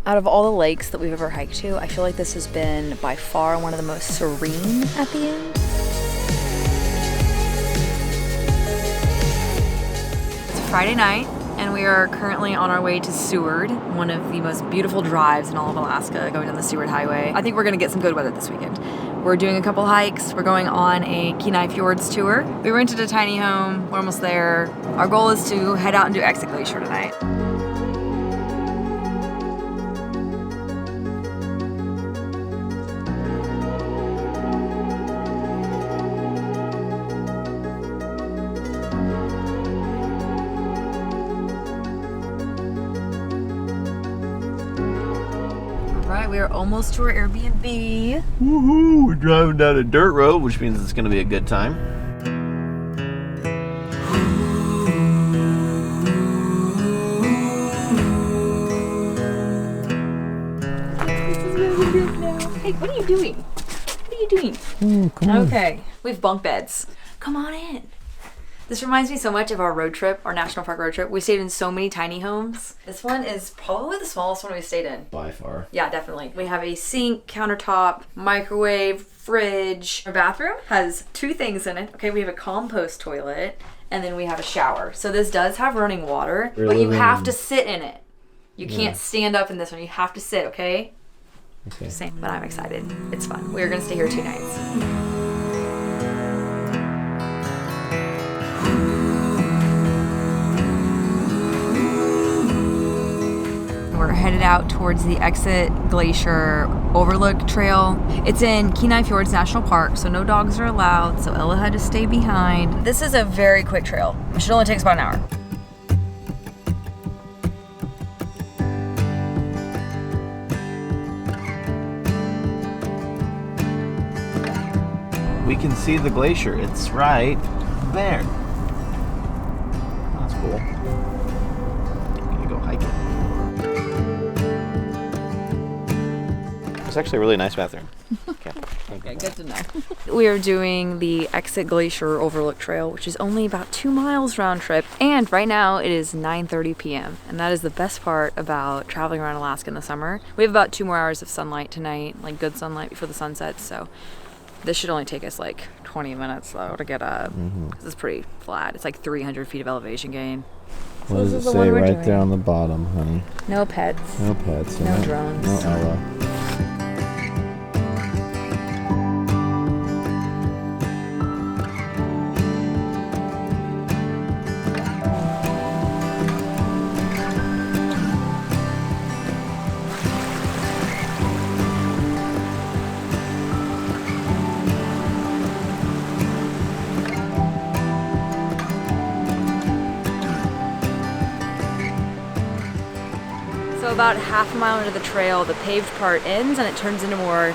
Out of all the lakes that we've ever hiked to, I feel like this has been by far one of the most serene at the end. It's Friday night, and we are currently on our way to Seward, one of the most beautiful drives in all of Alaska, going down the Seward Highway. I think we're gonna get some good weather this weekend. We're doing a couple hikes. We're going on a Kenai Fjords tour. We rented a tiny home. We're almost there. Our goal is to head out and do Exit Glacier tonight. We are almost to our Airbnb. Woohoo! We're driving down a dirt road, which means it's going to be a good time. This is where we live now. Hey, what are you doing? What are you doing? Come on. Okay, we have bunk beds. Come on in. This reminds me so much of our road trip, our national park road trip. We stayed in so many tiny homes. This one is probably the smallest one we stayed in. By far. Yeah, definitely. We have a sink, countertop, microwave, fridge. Our bathroom has two things in it. Okay, we have a compost toilet, and then we have a shower. So this does have running water, but you have to sit in it. You can't stand up in this one. You have to sit, okay? Okay. Same, but I'm excited. It's fun. We're gonna stay here 2 nights. We're headed out towards the Exit Glacier Overlook Trail. It's in Kenai Fjords National Park, so no dogs are allowed, so Ella had to stay behind. This is a very quick trail. It should only take us about an hour. We can see the glacier. It's right there. That's cool. Gonna go hike it. It's actually a really nice bathroom. Okay, good to know. We are doing the Exit Glacier Overlook Trail, which is only about 2 miles round trip. And right now it is 9:30 p.m. And that is the best part about traveling around Alaska in the summer. We have about 2 more hours of sunlight tonight, like good sunlight before the sun sets. So this should only take us like 20 minutes though to get up. This is pretty flat. It's like 300 feet of elevation gain. What does it say right there on the bottom, honey? No pets. No pets. No drones. No Ella. So about half a mile into the trail, the paved part ends and it turns into more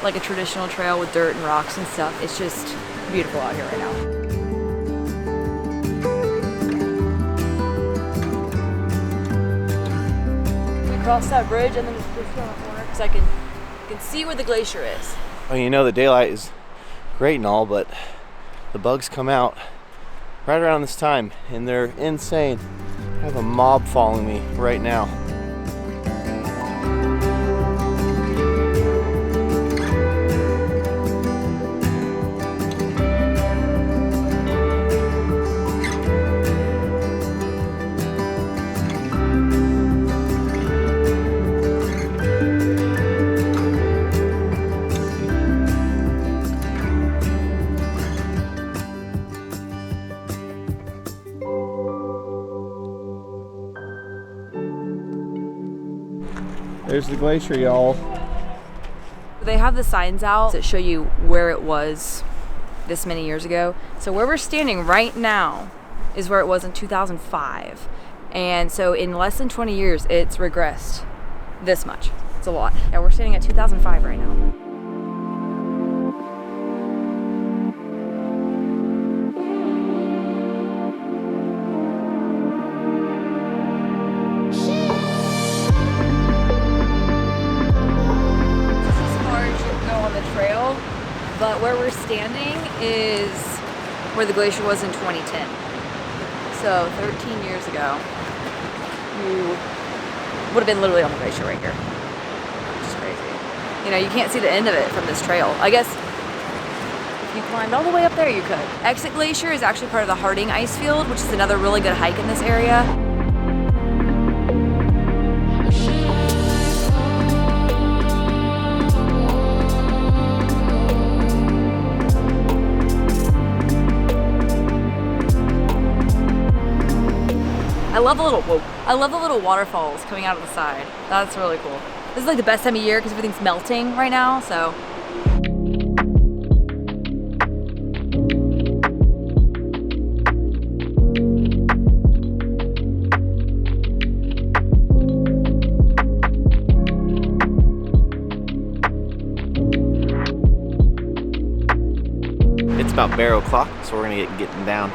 like a traditional trail with dirt and rocks and stuff. It's just beautiful out here right now. We crossed that bridge and then just pushed around the corner because I can see where the glacier is. Well, you know the daylight is great and all, but the bugs come out right around this time and they're insane. I have a mob following me right now. There's the glacier, y'all. They have the signs out that show you where it was this many years ago. So where we're standing right now is where it was in 2005. And so in less than 20 years, it's regressed this much. It's a lot. Yeah, we're standing at 2005 right now. But where we're standing is where the glacier was in 2010. So 13 years ago. Ooh. would have been literally on the glacier right here. Which is crazy. You know, you can't see the end of it from this trail. I guess if you climbed all the way up there, you could. Exit Glacier is actually part of the Harding ice field, which is another really good hike in this area. I love the little waterfalls coming out of the side. That's really cool. This is like the best time of year because everything's melting right now, so. It's about barrel o'clock, so we're gonna getting down.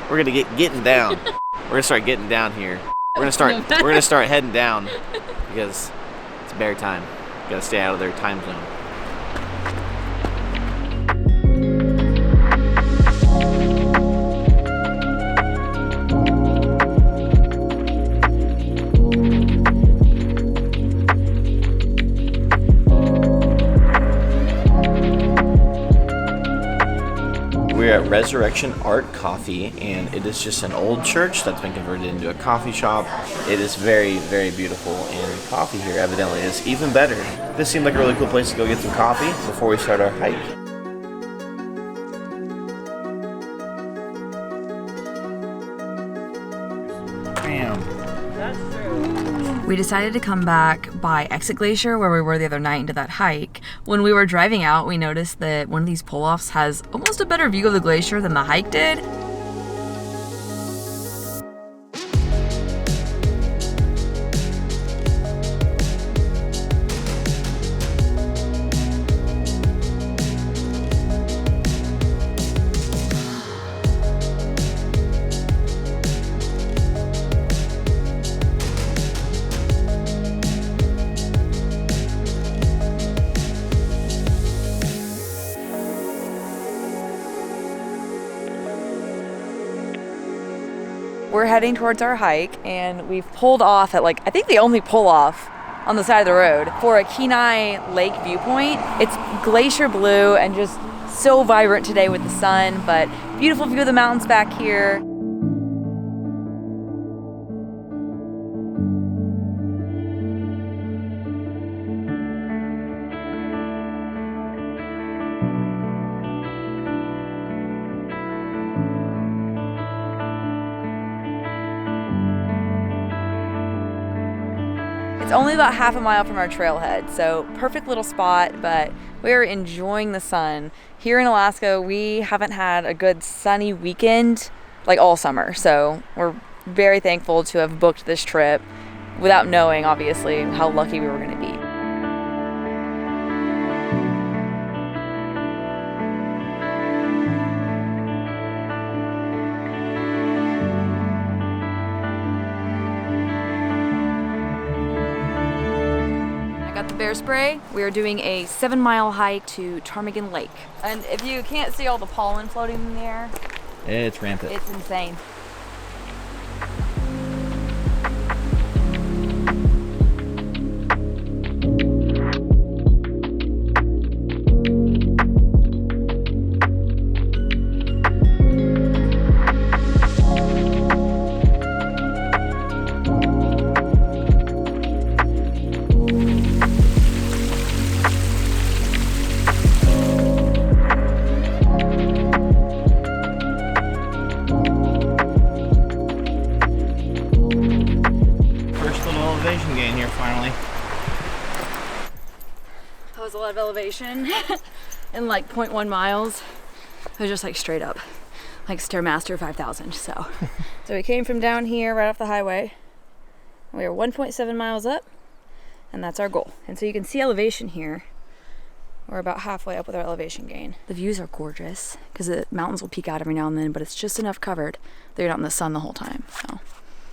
We're gonna getting down. We're gonna start getting down here. We're gonna start heading down because it's bear time. Gotta stay out of their time zone. We're at Resurrection Art Coffee, and it is just an old church that's been converted into a coffee shop. It is very, very beautiful, and the coffee here evidently is even better. This seemed like a really cool place to go get some coffee before we start our hike. Bam. We decided to come back by Exit Glacier where we were the other night into that hike. When we were driving out, we noticed that one of these pull-offs has almost a better view of the glacier than the hike did. We're heading towards our hike, and we've pulled off at I think the only pull off on the side of the road for a Kenai Lake viewpoint. It's glacier blue and just so vibrant today with the sun, but beautiful view of the mountains back here. It's only about half a mile from our trailhead, so perfect little spot, but we're enjoying the sun. Here in Alaska, we haven't had a good sunny weekend all summer, so we're very thankful to have booked this trip without knowing, obviously, how lucky we were going to be. Bear spray. We are doing a 7-mile hike to Ptarmigan Lake. And if you can't see all the pollen floating in the air, it's rampant. It's insane. Gain here finally. That was a lot of elevation in 0.1 miles. It was just straight up, Stairmaster 5000. So we came from down here right off the highway. We are 1.7 miles up, and that's our goal. And so you can see elevation here. We're about halfway up with our elevation gain. The views are gorgeous because the mountains will peek out every now and then, but it's just enough covered that you're not in the sun the whole time. So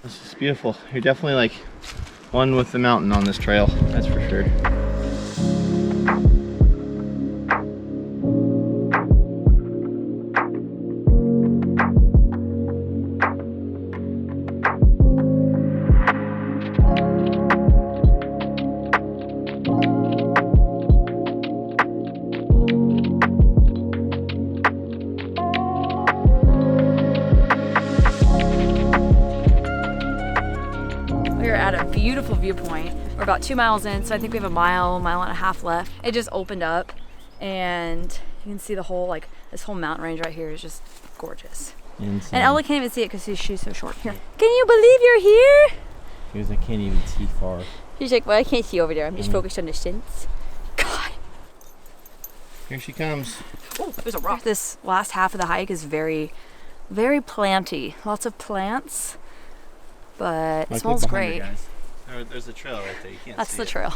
this is beautiful. You're definitely one with the mountain on this trail, that's for sure. about 2 miles in, so I think we have a mile and a half left. It just opened up and you can see the whole, like, this whole mountain range right here is just gorgeous. Insane. And Ellie can't even see it because she's so short. Here. Can you believe you're here? Because I can't even see far. She's like, well, I can't see over there. I'm just focused on distance. God. Here she comes. Oh, there's a rock. This last half of the hike is very, very planty. Lots of plants, but it smells great. There's a trail right there. You can't That's see the it. trail.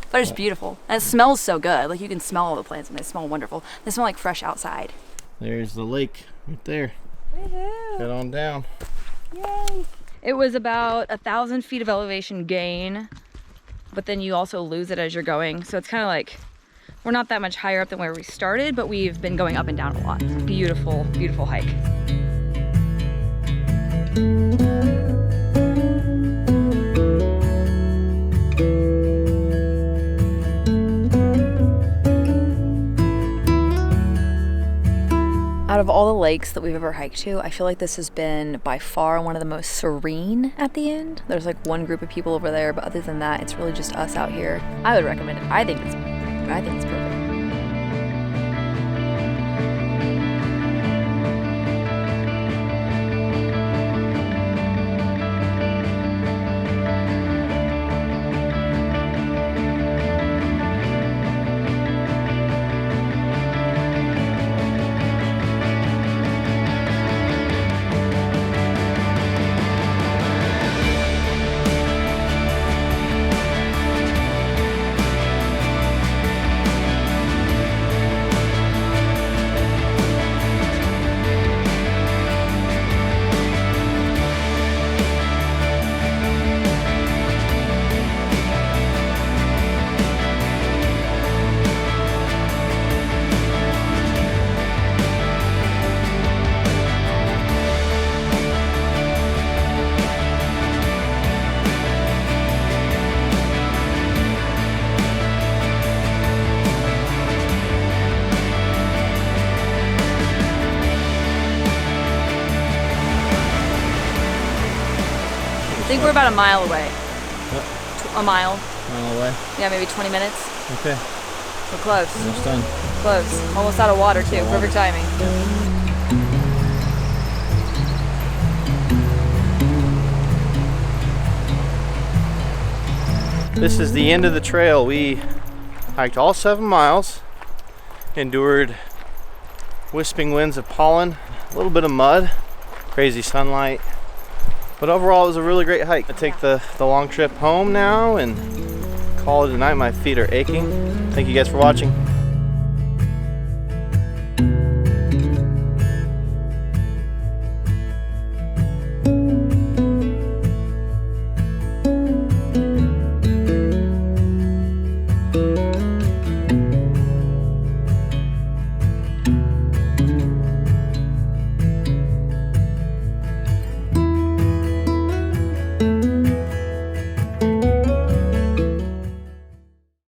But it's beautiful. And it smells so good. Like, you can smell all the plants and they smell wonderful. They smell like fresh outside. There's the lake right there. Head on down. Yay. It was about 1,000 feet of elevation gain, but then you also lose it as you're going. So it's kind of like, we're not that much higher up than where we started, but we've been going up and down a lot. Beautiful, beautiful hike. Out of all the lakes that we've ever hiked to, I feel like this has been by far one of the most serene at the end. There's like one group of people over there, but other than that, it's really just us out here. I would recommend it. I think it's perfect. I think we're about a mile away. A mile. Mile away? Yeah, maybe 20 minutes. Okay. We're close. Almost done. Close. Almost out of water too. Perfect timing. This is the end of the trail. We hiked all 7 miles, endured wisping winds of pollen, a little bit of mud, crazy sunlight. But overall, it was a really great hike. I take the long trip home now and call it a night. My feet are aching. Thank you guys for watching.